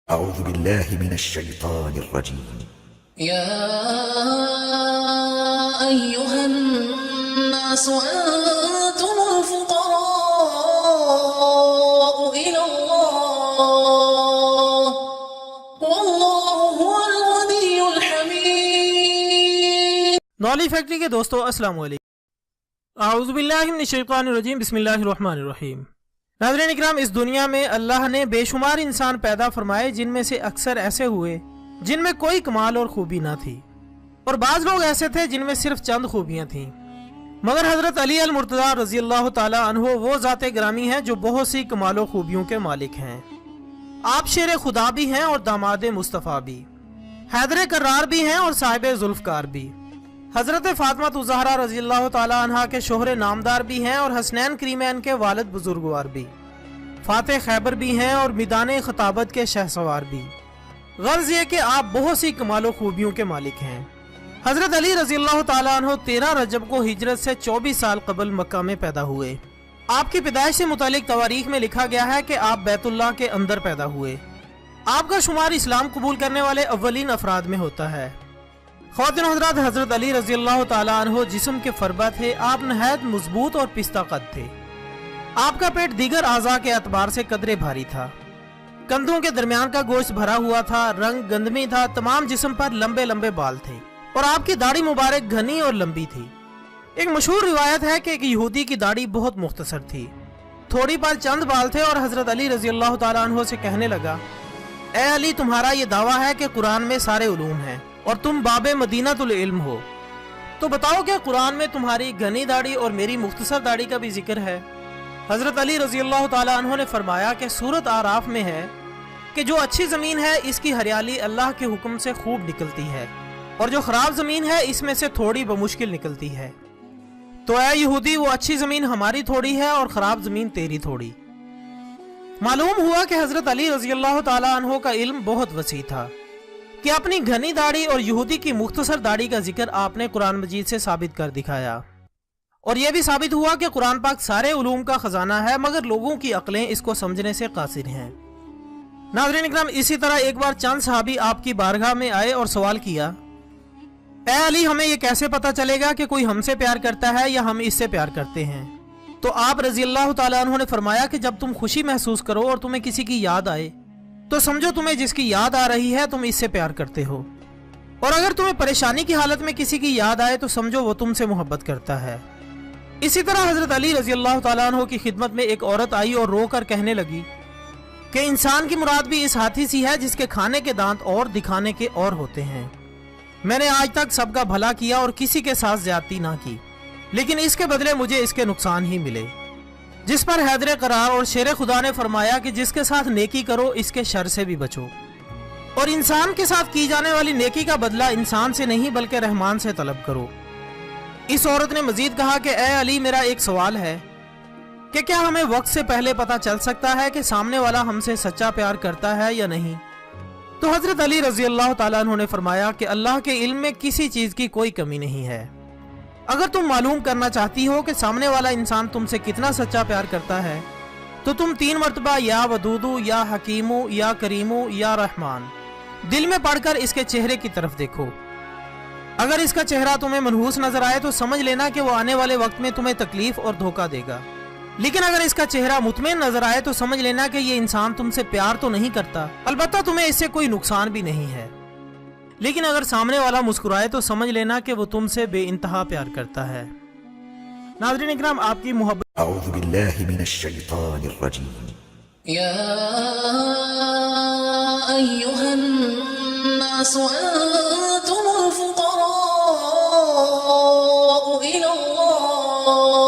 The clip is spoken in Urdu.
أعوذ بالله من الشيطان الرجيم. يا أيها الناس أنتم الفقراء إلى الله والله هو الغني الحميد. نولی فیکٹری کے دوستو السلام علیکم. اعوذ باللہ من الشیطان الرجیم. بسم اللہ الرحمن الرحیم. ناظرین اکرام، اس دنیا میں اللہ نے بے شمار انسان پیدا فرمائے جن میں سے اکثر ایسے ہوئے جن میں کوئی کمال اور خوبی نہ تھی، اور بعض لوگ ایسے تھے جن میں صرف چند خوبیاں تھیں. مگر حضرت علی المرتضیٰ رضی اللہ تعالی عنہ وہ ذات گرامی ہیں جو بہت سی کمال و خوبیوں کے مالک ہیں. آپ شیر خدا بھی ہیں اور داماد مصطفیٰ بھی، حیدر کرار بھی ہیں اور صاحب ذوالفقار بھی. حضرت فاطمہ الزہرا رضی اللہ تعالی عنہ کے شوہر نامدار بھی ہیں اور حسنین کریمین کے والد بزرگوار بھی، فاتح خیبر بھی ہیں اور میدان خطابت کے شہسوار بھی. غرض یہ کہ آپ بہت سی کمال و خوبیوں کے مالک ہیں. حضرت علی رضی اللہ تعالی عنہ 13 رجب کو ہجرت سے 24 سال قبل مکہ میں پیدا ہوئے. آپ کی پیدائش سے متعلق تواریخ میں لکھا گیا ہے کہ آپ بیت اللہ کے اندر پیدا ہوئے. آپ کا شمار اسلام قبول کرنے والے اولین افراد میں ہوتا ہے. خواتین حضرات، حضرت علی رضی اللہ تعالی عنہ جسم کے فربہ تھے. آپ نہایت مضبوط اور پستہ قد تھے. آپ کا پیٹ دیگر اعضاء کے اعتبار سے قدرے بھاری تھا. کندھوں کے درمیان کا گوشت بھرا ہوا تھا، رنگ گندمی تھا، تمام جسم پر لمبے لمبے بال تھے اور آپ کی داڑھی مبارک گھنی اور لمبی تھی. ایک مشہور روایت ہے کہ ایک یہودی کی داڑھی بہت مختصر تھی، تھوڑی پر چند بال تھے، اور حضرت علی رضی اللہ تعالی عنہ سے کہنے لگا، اے علی، تمہارا یہ دعویٰ ہے کہ قرآن میں سارے علوم ہیں اور تم باب مدینہ العلم ہو، تو بتاؤ کہ قرآن میں تمہاری گھنی داڑھی اور میری مختصر داڑھی کا بھی ذکر ہے؟ حضرت علی رضی اللہ تعالی عنہ نے فرمایا کہ سورۃ اعراف میں ہے کہ جو اچھی زمین ہے اس کی ہریالی اللہ کے حکم سے خوب نکلتی ہے، اور جو خراب زمین ہے اس میں سے تھوڑی بمشکل نکلتی ہے. تو اے یہودی، وہ اچھی زمین ہماری تھوڑی ہے اور خراب زمین تیری تھوڑی. معلوم ہوا کہ حضرت علی رضی اللہ تعالی عنہ کا علم بہت وسیع تھا کہ اپنی گھنی داڑھی اور یہودی کی مختصر داڑھی کا ذکر آپ نے قرآن مجید سے ثابت کر دکھایا. اور یہ بھی ثابت ہوا کہ قرآن پاک سارے علوم کا خزانہ ہے، مگر لوگوں کی عقلیں اس کو سمجھنے سے قاصر ہیں. ناظرین اکرام، اسی طرح ایک بار چند صحابی آپ کی بارگاہ میں آئے اور سوال کیا، اے علی، ہمیں یہ کیسے پتہ چلے گا کہ کوئی ہم سے پیار کرتا ہے یا ہم اس سے پیار کرتے ہیں؟ تو آپ رضی اللہ تعالیٰ عنہ نے فرمایا کہ جب تم خوشی محسوس کرو اور تمہیں کسی کی یاد آئے تو سمجھو تمہیں جس کی یاد آ رہی ہے تم اس سے پیار کرتے ہو، اور اگر تمہیں پریشانی کی حالت میں کسی کی یاد آئے تو سمجھو وہ تم سے محبت کرتا ہے. اسی طرح حضرت علی رضی اللہ تعالیٰ عنہ کی خدمت میں ایک عورت آئی اور رو کر کہنے لگی کہ انسان کی مراد بھی اس ہاتھی سی ہے جس کے کھانے کے دانت اور دکھانے کے اور ہوتے ہیں. میں نے آج تک سب کا بھلا کیا اور کسی کے ساتھ زیادتی نہ کی، لیکن اس کے بدلے مجھے اس کے نقصان ہی ملے. جس پر حیدر قرار اور شیر خدا نے فرمایا کہ جس کے ساتھ نیکی کرو اس کے شر سے بھی بچو، اور انسان کے ساتھ کی جانے والی نیکی کا بدلہ انسان سے نہیں بلکہ رحمان سے طلب کرو. اس عورت نے مزید کہا کہ اے علی، میرا ایک سوال ہے کہ کیا ہمیں وقت سے پہلے پتہ چل سکتا ہے کہ سامنے والا ہم سے سچا پیار کرتا ہے یا نہیں؟ تو حضرت علی رضی اللہ تعالیٰ عنہ نے فرمایا کہ اللہ کے علم میں کسی چیز کی کوئی کمی نہیں ہے. اگر تم معلوم کرنا چاہتی ہو کہ سامنے والا انسان تم سے کتنا سچا پیار کرتا ہے تو تم 3 مرتبہ یا ودودو یا حکیمو یا کریمو یا رحمان دل میں پڑھ کر اس کے چہرے کی طرف دیکھو. اگر اس کا چہرہ تمہیں منحوس نظر آئے تو سمجھ لینا کہ وہ آنے والے وقت میں تمہیں تکلیف اور دھوکہ دے گا، لیکن اگر اس کا چہرہ مطمئن نظر آئے تو سمجھ لینا کہ یہ انسان تم سے پیار تو نہیں کرتا، البتہ تمہیں اس سے کوئی نقصان بھی نہیں ہے. لیکن اگر سامنے والا مسکرائے تو سمجھ لینا کہ وہ تم سے بے انتہا پیار کرتا ہے. ناظرین اکرام، آپ کی محبت. أعوذ بالله من الشيطان الرجيم. يا أيها الناس أنتم الفقراء إلى الله